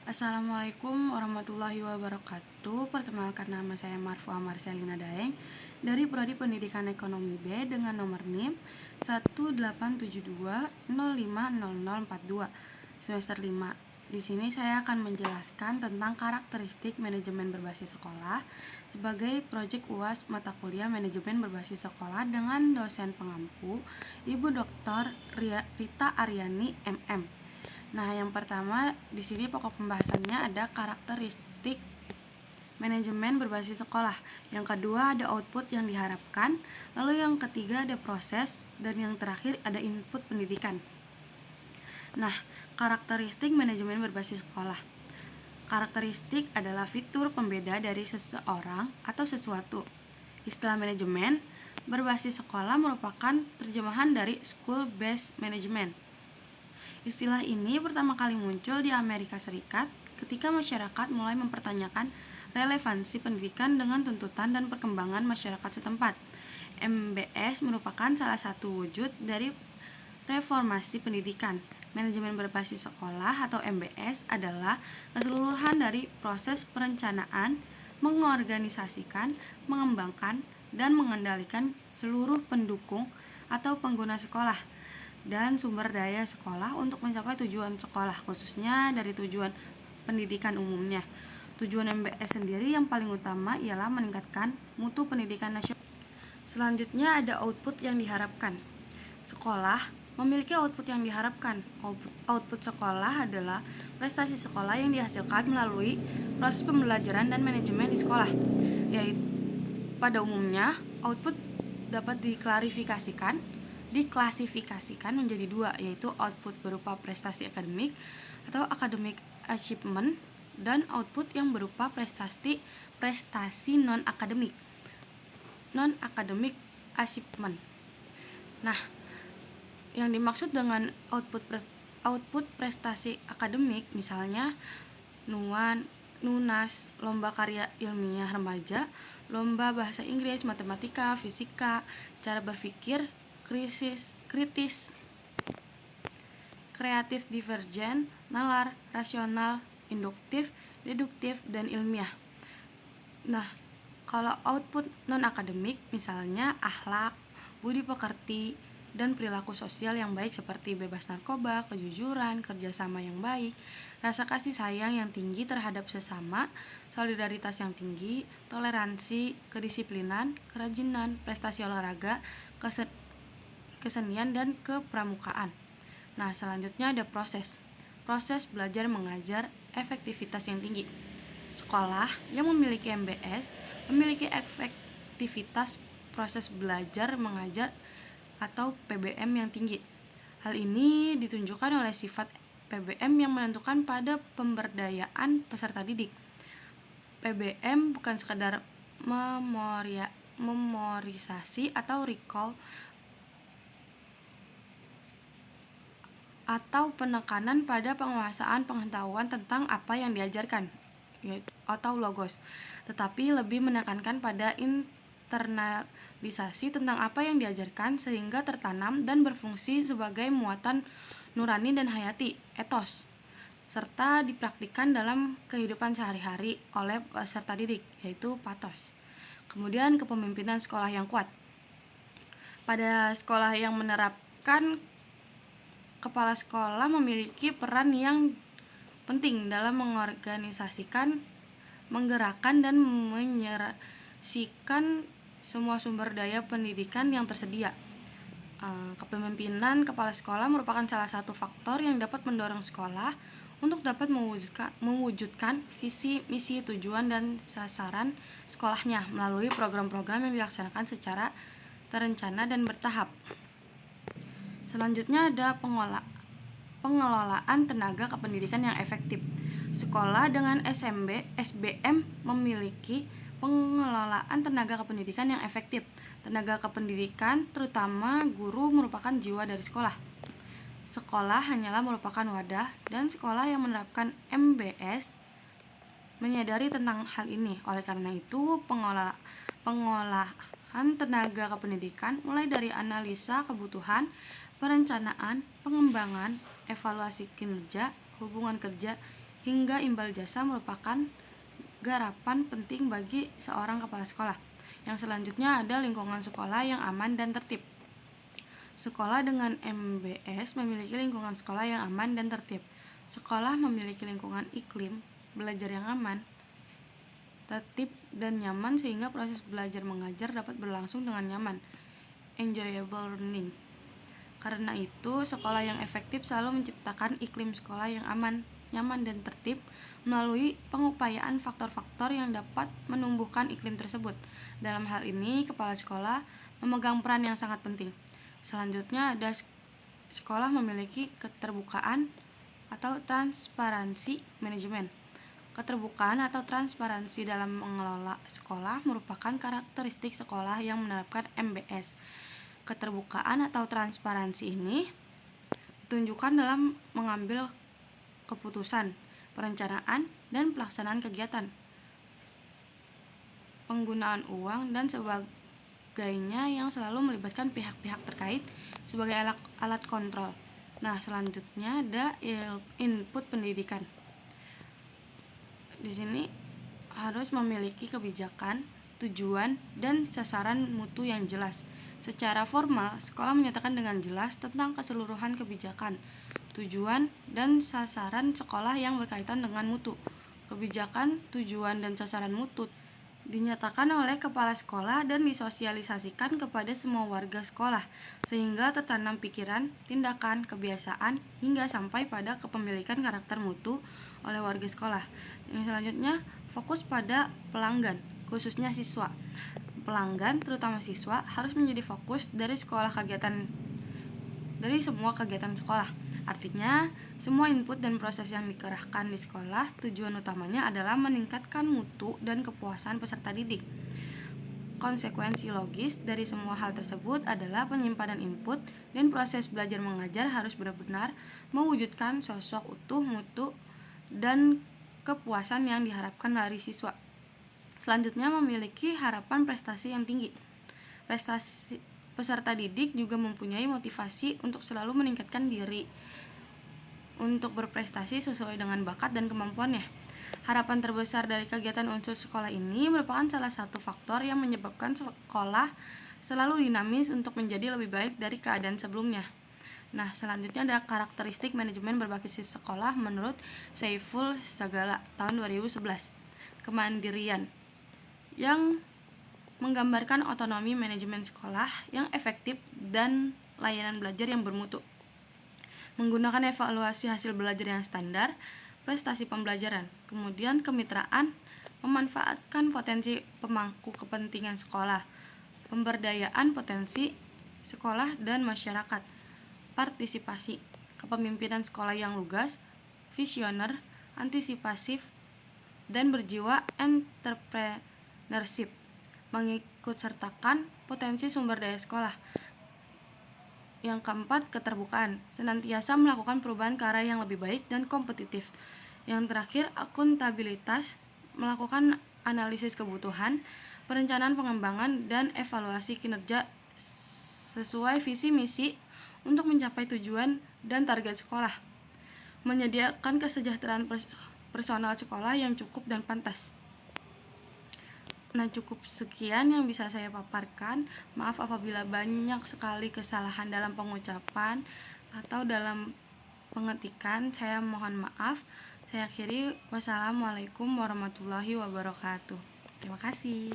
Assalamualaikum warahmatullahi wabarakatuh. Perkenalkan, nama saya Marfua Marcelina Daeng dari Prodi Pendidikan Ekonomi B dengan nomor NIM 18720500042 semester 5. Di sini saya akan menjelaskan tentang karakteristik manajemen berbasis sekolah sebagai proyek UAS mata kuliah manajemen berbasis sekolah dengan dosen pengampu Ibu Dr. Rita Aryani MM. Nah, yang pertama di sini pokok pembahasannya ada karakteristik manajemen berbasis sekolah. Yang kedua ada output yang diharapkan. Lalu yang ketiga ada proses, dan yang terakhir ada input pendidikan. Nah, karakteristik manajemen berbasis sekolah. Karakteristik adalah fitur pembeda dari seseorang atau sesuatu. Istilah manajemen berbasis sekolah merupakan terjemahan dari school-based management. Istilah ini pertama kali muncul di Amerika Serikat ketika masyarakat mulai mempertanyakan relevansi pendidikan dengan tuntutan dan perkembangan masyarakat setempat. MBS merupakan salah satu wujud dari reformasi pendidikan. Manajemen berbasis sekolah atau MBS adalah keseluruhan dari proses perencanaan, mengorganisasikan, mengembangkan, dan mengendalikan seluruh pendukung atau pengguna sekolah dan sumber daya sekolah untuk mencapai tujuan sekolah, khususnya dari tujuan pendidikan umumnya. Tujuan MBS sendiri yang paling utama ialah meningkatkan mutu pendidikan nasional. Selanjutnya ada output yang diharapkan. Sekolah memiliki output yang diharapkan. Output sekolah adalah prestasi sekolah yang dihasilkan melalui proses pembelajaran dan manajemen di sekolah. Yaitu pada umumnya output dapat diklasifikasikan menjadi dua, yaitu output berupa prestasi akademik atau academic achievement dan output yang berupa prestasi non-academic achievement. Nah, yang dimaksud dengan output prestasi akademik misalnya NUNAS, lomba karya ilmiah remaja, lomba bahasa Inggris, matematika, fisika, cara berpikir kritis, kreatif, divergen, nalar, rasional, induktif, deduktif, dan ilmiah. Nah, kalau output non-akademik misalnya akhlak, budi pekerti, dan perilaku sosial yang baik seperti bebas narkoba, kejujuran, kerjasama yang baik, rasa kasih sayang yang tinggi terhadap sesama, solidaritas yang tinggi, toleransi, kedisiplinan, kerajinan, prestasi olahraga, kesenian, dan kepramukaan. Nah, selanjutnya ada proses belajar mengajar efektivitas yang tinggi. Sekolah yang memiliki MBS memiliki efektivitas proses belajar mengajar atau PBM yang tinggi. Hal ini ditunjukkan oleh sifat PBM yang menentukan pada pemberdayaan peserta didik. PBM bukan sekadar memorisasi atau recall atau penekanan pada penguasaan pengetahuan tentang apa yang diajarkan atau logos, tetapi lebih menekankan pada internalisasi tentang apa yang diajarkan sehingga tertanam dan berfungsi sebagai muatan nurani dan hayati, etos, serta dipraktikkan dalam kehidupan sehari-hari oleh peserta didik, yaitu patos. Kemudian kepemimpinan sekolah yang kuat. Pada sekolah yang menerapkan, kepala sekolah memiliki peran yang penting dalam mengorganisasikan, menggerakkan, dan menyerasikan semua sumber daya pendidikan yang tersedia. Kepemimpinan kepala sekolah merupakan salah satu faktor yang dapat mendorong sekolah untuk dapat mewujudkan visi, misi, tujuan, dan sasaran sekolahnya melalui program-program yang dilaksanakan secara terencana dan bertahap. Selanjutnya ada pengelolaan tenaga kependidikan yang efektif. Sekolah dengan SBM memiliki pengelolaan tenaga kependidikan yang efektif. Tenaga kependidikan, terutama guru, merupakan jiwa dari sekolah. Sekolah hanyalah merupakan wadah, dan sekolah yang menerapkan MBS menyadari tentang hal ini. Oleh karena itu, pengolahan tenaga kependidikan mulai dari analisa kebutuhan, perencanaan, pengembangan, evaluasi kinerja, hubungan kerja, hingga imbal jasa merupakan garapan penting bagi seorang kepala sekolah. Yang selanjutnya ada lingkungan sekolah yang aman dan tertib. Sekolah dengan MBS memiliki lingkungan sekolah yang aman dan tertib. Sekolah memiliki lingkungan iklim belajar yang aman, tertib, dan nyaman sehingga proses belajar mengajar dapat berlangsung dengan nyaman, enjoyable learning. Karena itu, sekolah yang efektif selalu menciptakan iklim sekolah yang aman, nyaman, dan tertib melalui pengupayaan faktor-faktor yang dapat menumbuhkan iklim tersebut. Dalam hal ini, kepala sekolah memegang peran yang sangat penting. Selanjutnya ada sekolah memiliki keterbukaan atau transparansi manajemen. Keterbukaan atau transparansi dalam mengelola sekolah merupakan karakteristik sekolah yang menerapkan MBS. Keterbukaan atau transparansi ini ditunjukkan dalam mengambil keputusan, perencanaan, dan pelaksanaan kegiatan, penggunaan uang, dan sebagainya yang selalu melibatkan pihak-pihak terkait sebagai alat kontrol. Nah, selanjutnya ada input pendidikan. Di sini harus memiliki kebijakan, tujuan, dan sasaran mutu yang jelas. Secara formal, sekolah menyatakan dengan jelas tentang keseluruhan kebijakan, tujuan, dan sasaran sekolah yang berkaitan dengan mutu. Kebijakan, tujuan, dan sasaran mutu dinyatakan oleh kepala sekolah dan disosialisasikan kepada semua warga sekolah, sehingga tertanam pikiran, tindakan, kebiasaan, hingga sampai pada kepemilikan karakter mutu oleh warga sekolah. Yang selanjutnya, fokus pada pelanggan, khususnya siswa. Pelanggan, terutama siswa, harus menjadi fokus dari semua kegiatan sekolah. Artinya, semua input dan proses yang dikerahkan di sekolah, tujuan utamanya adalah meningkatkan mutu dan kepuasan peserta didik. Konsekuensi logis dari semua hal tersebut adalah penyimpanan input dan proses belajar mengajar harus benar-benar mewujudkan sosok utuh, mutu, dan kepuasan yang diharapkan dari siswa. Selanjutnya, memiliki harapan prestasi yang tinggi. Peserta didik juga mempunyai motivasi untuk selalu meningkatkan diri untuk berprestasi sesuai dengan bakat dan kemampuannya. Harapan terbesar dari kegiatan unsur sekolah ini merupakan salah satu faktor yang menyebabkan sekolah selalu dinamis untuk menjadi lebih baik dari keadaan sebelumnya. Nah, selanjutnya ada karakteristik manajemen berbasis sekolah menurut Saiful Sagala tahun 2011. Kemandirian yang menggambarkan otonomi manajemen sekolah yang efektif dan layanan belajar yang bermutu. Menggunakan evaluasi hasil belajar yang standar, prestasi pembelajaran, kemudian kemitraan, memanfaatkan potensi pemangku kepentingan sekolah, pemberdayaan potensi sekolah dan masyarakat, partisipasi, kepemimpinan sekolah yang lugas, visioner, antisipasif, dan berjiwa entrepreneurship, mengikutsertakan potensi sumber daya sekolah. Yang keempat, keterbukaan, senantiasa melakukan perubahan ke arah yang lebih baik dan kompetitif. Yang terakhir, akuntabilitas, melakukan analisis kebutuhan, perencanaan pengembangan, dan evaluasi kinerja sesuai visi misi untuk mencapai tujuan dan target sekolah. Menyediakan kesejahteraan personal sekolah yang cukup dan pantas. Nah, cukup sekian yang bisa saya paparkan. Maaf apabila banyak sekali kesalahan dalam pengucapan atau dalam pengetikan. Saya mohon maaf. Saya akhiri. Wassalamualaikum warahmatullahi wabarakatuh. Terima kasih.